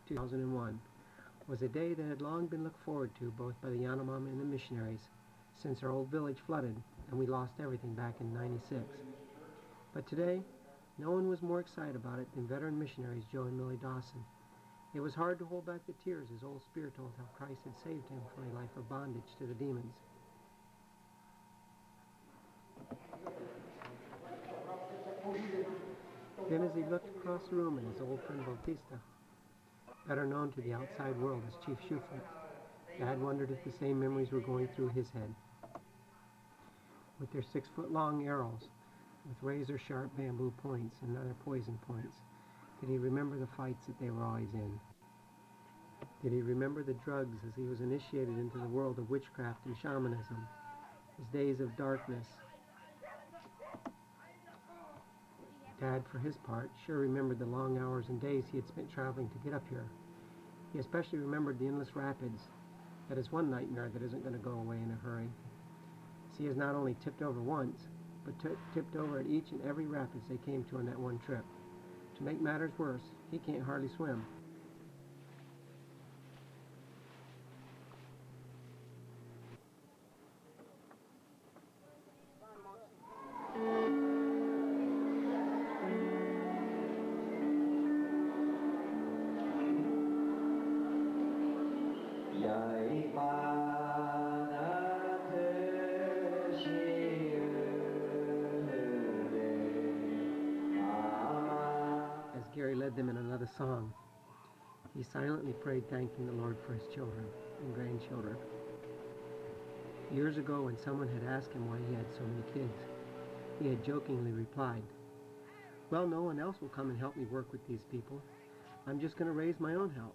2001, was a day that had long been looked forward to both by the Yanomami and the missionaries, since our old village flooded and we lost everything back in '96. But today, no one was more excited about it than veteran missionaries Joe and Millie Dawson. It was hard to hold back the tears as old Spear told how Christ had saved him from a life of bondage to the demons. Then as he looked across the room at his old friend Bautista, better known to the outside world as Chief Shuflet, Dad wondered if the same memories were going through his head. With their 6-foot-long arrows, with razor-sharp bamboo points and other poison points, did he remember the fights that they were always in? Did he remember the drugs as he was initiated into the world of witchcraft and shamanism, his days of darkness? Dad, for his part, sure remembered the long hours and days he had spent traveling to get up here. He especially remembered the endless rapids. That is one nightmare that isn't going to go away in a hurry. He has not only tipped over once, but tipped over at each and every rapids they came to on that one trip. To make matters worse, he can't hardly swim. As Gary led them in another song, he silently prayed, thanking the Lord for his children and grandchildren. Years ago, when someone had asked him why he had so many kids, he had jokingly replied, "Well, no one else will come and help me work with these people. I'm just going to raise my own help."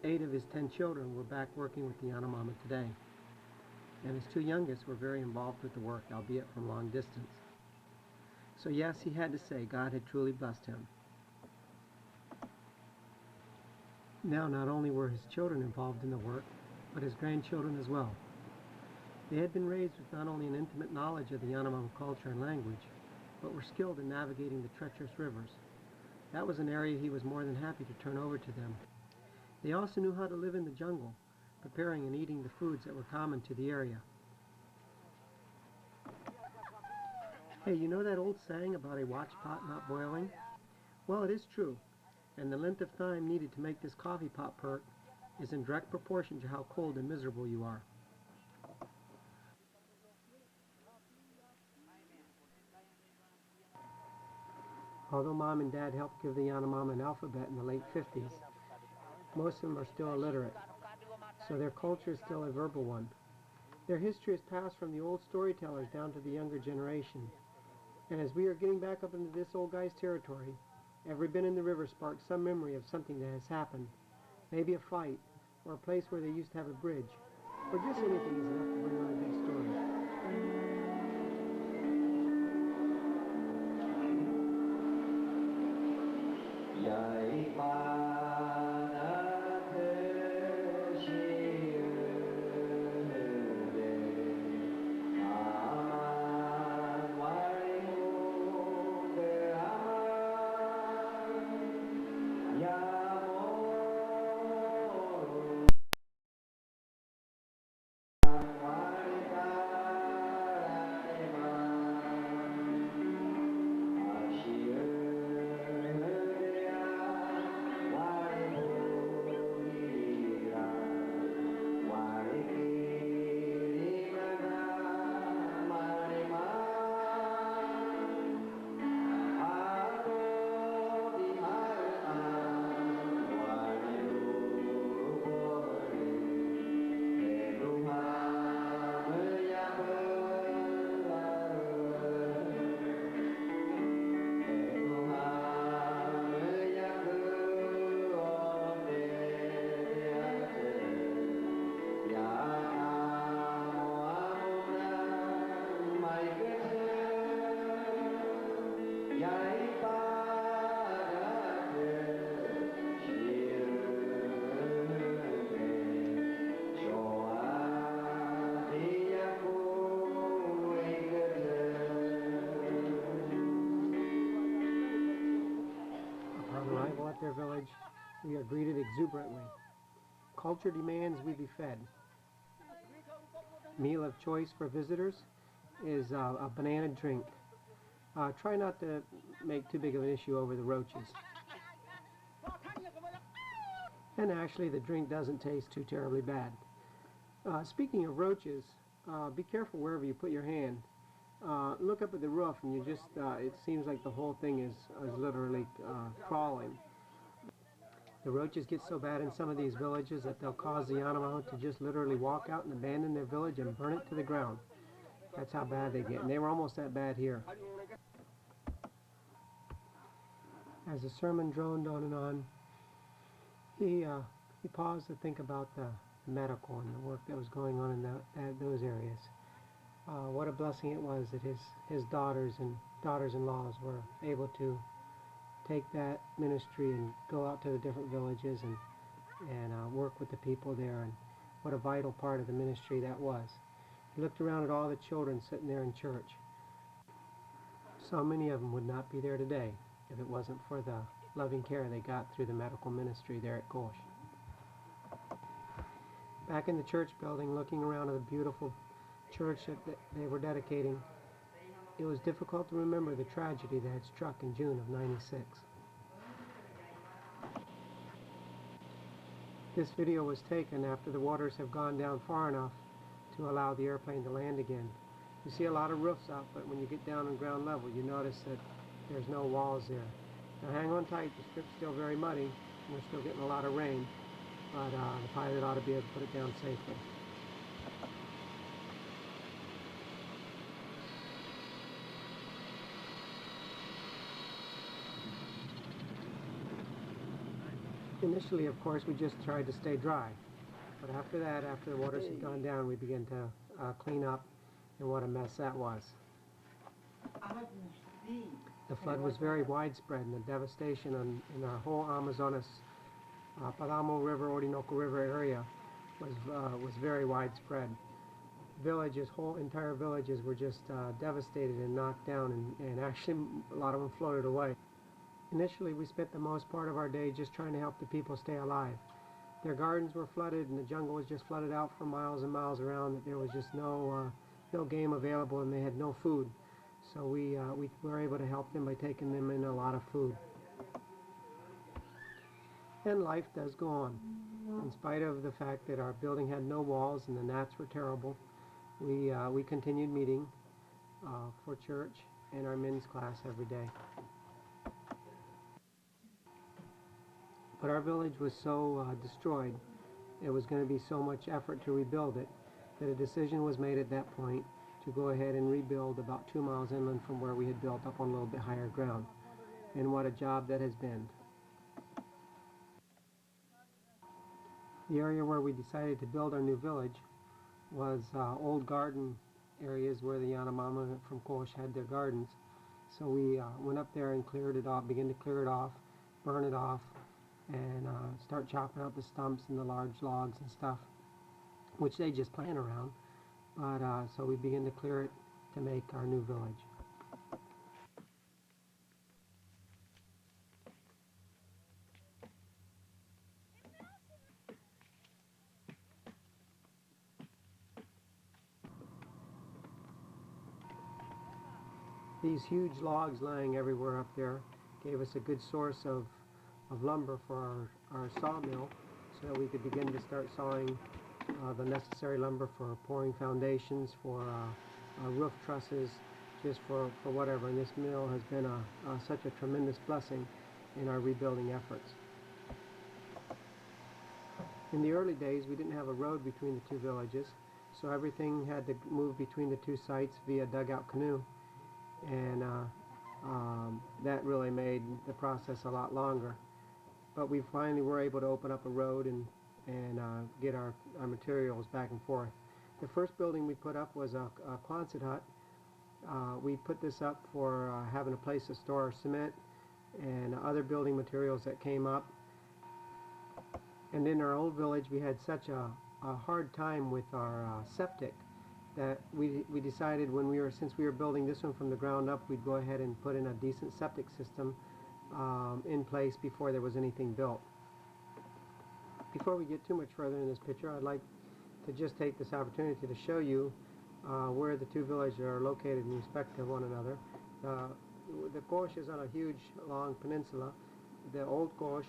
8 of his 10 children were back working with the Yanomami today, and his 2 youngest were very involved with the work, albeit from long distance. So yes, he had to say God had truly blessed him. Now, not only were his children involved in the work, but his grandchildren as well. They had been raised with not only an intimate knowledge of the Yanomami culture and language, but were skilled in navigating the treacherous rivers. That was an area he was more than happy to turn over to them. They also knew how to live in the jungle, preparing and eating the foods that were common to the area. Hey, you know that old saying about a watch pot not boiling? Well, it is true, and the length of time needed to make this coffee pot perk is in direct proportion to how cold and miserable you are. Although Mom and Dad helped give the Yanomami an alphabet in the late 50s, most of them are still illiterate, so their culture is still a verbal one. Their history is passed from the old storytellers down to the younger generation. And as we are getting back up into this old guy's territory, every bend in the river sparks some memory of something that has happened. Maybe a fight, or a place where they used to have a bridge, or just anything is enough to bring on a big story. their village, we are greeted exuberantly. Culture demands we be fed. Meal of choice for visitors is a banana drink. Try not to make too big of an issue over the roaches. And actually, the drink doesn't taste too terribly bad. Speaking of roaches, be careful wherever you put your hand. Look up at the roof, and it seems like the whole thing is literally crawling. The roaches get so bad in some of these villages that they'll cause the Yanomamo to just literally walk out and abandon their village and burn it to the ground. That's how bad they get, and they were almost that bad here. As the sermon droned on and on, he paused to think about the medical and the work that was going on in those areas. What a blessing it was that his daughters and daughters-in-laws were able to take that ministry and go out to the different villages and work with the people there, and what a vital part of the ministry that was. He looked around at all the children sitting there in church. So many of them would not be there today if it wasn't for the loving care they got through the medical ministry there at Cosh. Back in the church building, looking around at the beautiful church that they were dedicating, it was difficult to remember the tragedy that had struck in June of '96. This video was taken after the waters have gone down far enough to allow the airplane to land again. You see a lot of roofs up, but when you get down on ground level, you notice that there's no walls there. Now hang on tight, the strip's still very muddy, and we're still getting a lot of rain, but the pilot ought to be able to put it down safely. Initially, of course, we just tried to stay dry, but after that, after the waters had gone down, we began to clean up, and what a mess that was. The flood was very widespread, and the devastation in our whole Amazonas, Paramo River, Orinoco River area was very widespread. Entire villages were just devastated and knocked down, and actually a lot of them floated away. Initially, we spent the most part of our day just trying to help the people stay alive. Their gardens were flooded, and the jungle was just flooded out for miles and miles around. That there was just no game available, and they had no food. So we were able to help them by taking them in a lot of food. And life does go on. In spite of the fact that our building had no walls and the gnats were terrible, we continued meeting for church and our men's class every day. But our village was so destroyed, it was going to be so much effort to rebuild it, that a decision was made at that point to go ahead and rebuild about 2 miles inland from where we had built up on a little bit higher ground. And what a job that has been. The area where we decided to build our new village was old garden areas where the Yanomamo from Cosh had their gardens. So we went up there and cleared it off, began to clear it off, burn it off, and start chopping out the stumps and the large logs and stuff, which they just plant around. But so we began to clear it to make our new village. These huge logs lying everywhere up there gave us a good source of lumber for our sawmill, so that we could begin to start sawing the necessary lumber for pouring foundations, for roof trusses, just for whatever. And this mill has been such a tremendous blessing in our rebuilding efforts. In the early days, we didn't have a road between the two villages, so everything had to move between the two sites via dugout canoe, and that really made the process a lot longer. But we finally were able to open up a road and get our materials back and forth. The first building we put up was a Quonset hut. We put this up for having a place to store our cement and other building materials that came up. And in our old village, we had such a hard time with our septic that we decided since we were building this one from the ground up, we'd go ahead and put in a decent septic system in place before there was anything built. Before we get too much further in this picture, I'd like to just take this opportunity to show you where the two villages are located in respect to one another. The Cosh is on a huge, long peninsula. The old Cosh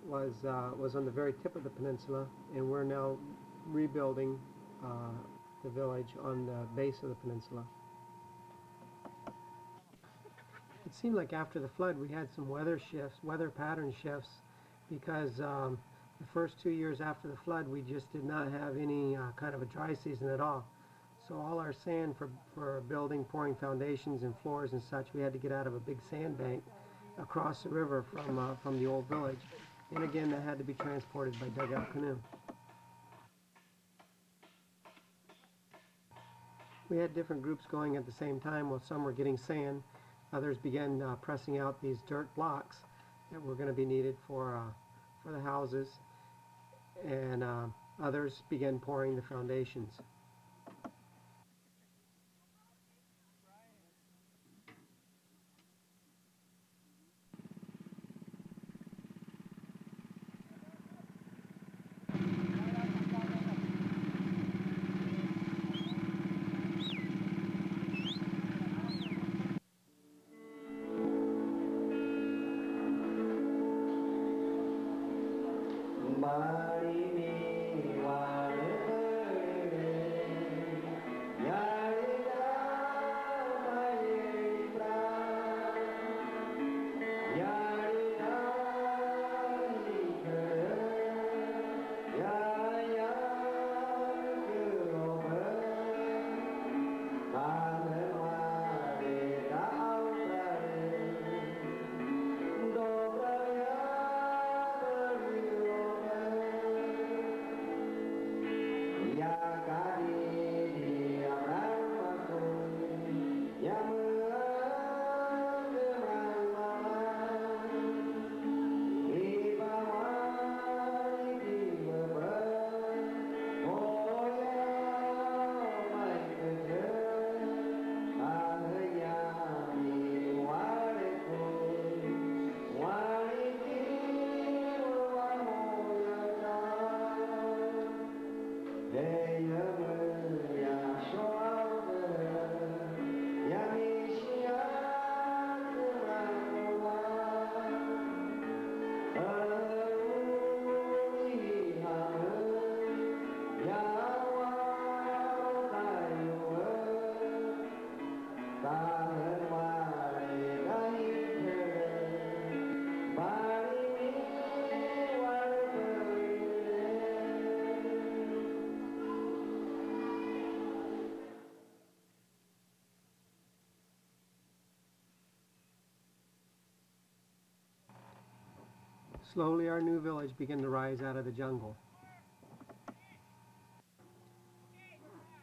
was on the very tip of the peninsula, and we're now rebuilding the village on the base of the peninsula. It seemed like after the flood we had some weather pattern shifts, because the first 2 years after the flood we just did not have any kind of a dry season at all. So all our sand for building, pouring foundations and floors and such, we had to get out of a big sand bank across the river from the old village. And again, that had to be transported by dugout canoe. We had different groups going at the same time. While some were getting sand, others began pressing out these dirt blocks that were going to be needed for the houses, and others began pouring the foundations. Slowly our new village began to rise out of the jungle.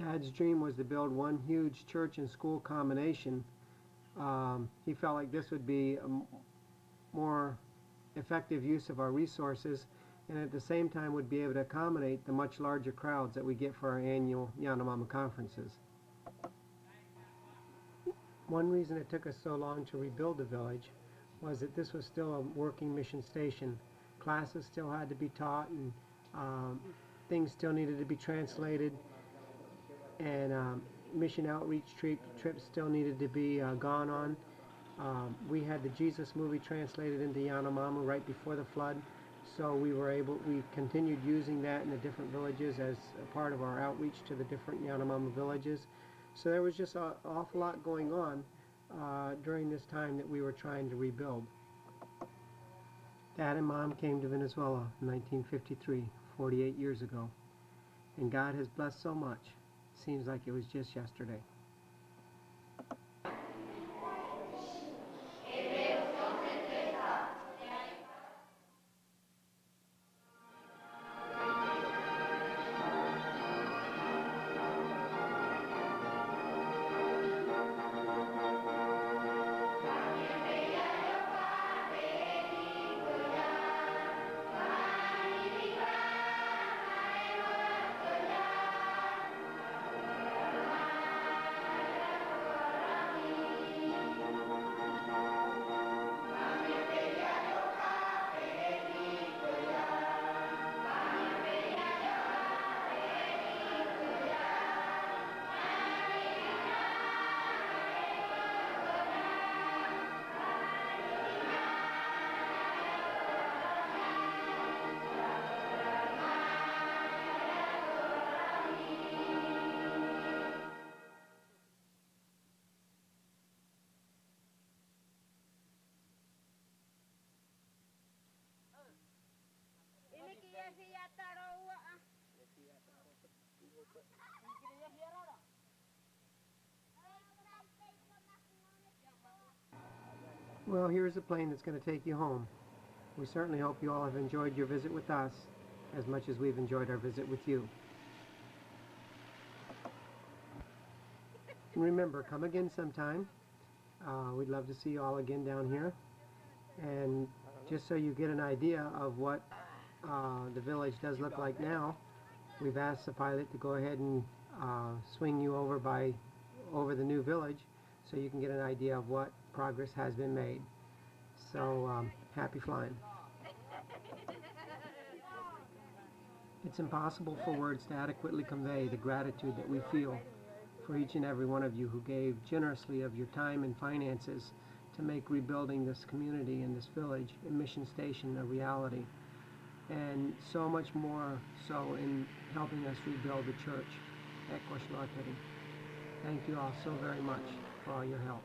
Dad's dream was to build one huge church and school combination. He felt like this would be a more effective use of our resources, and at the same time would be able to accommodate the much larger crowds that we get for our annual Yanomama conferences. One reason it took us so long to rebuild the village was that this was still a working mission station. Classes still had to be taught, and things still needed to be translated, and mission outreach trips still needed to be gone on. We had the Jesus movie translated into Yanomama right before the flood, so we continued using that in the different villages as a part of our outreach to the different Yanomama villages. So there was just an awful lot going on during this time that we were trying to rebuild. Dad and Mom came to Venezuela in 1953, 48 years ago, and God has blessed so much. Seems like it was just yesterday. Well, here's a plane that's going to take you home. We certainly hope you all have enjoyed your visit with us as much as we've enjoyed our visit with you. And remember, come again sometime. We'd love to see you all again down here. And just so you get an idea of what the village does look like now, we've asked the pilot to go ahead and swing you over the new village so you can get an idea of what progress has been made. So happy flying. It's impossible for words to adequately convey the gratitude that we feel for each and every one of you who gave generously of your time and finances to make rebuilding this community and this village and mission station a reality, and so much more so in helping us rebuild the church at Cosh. Thank you all so very much for all your help.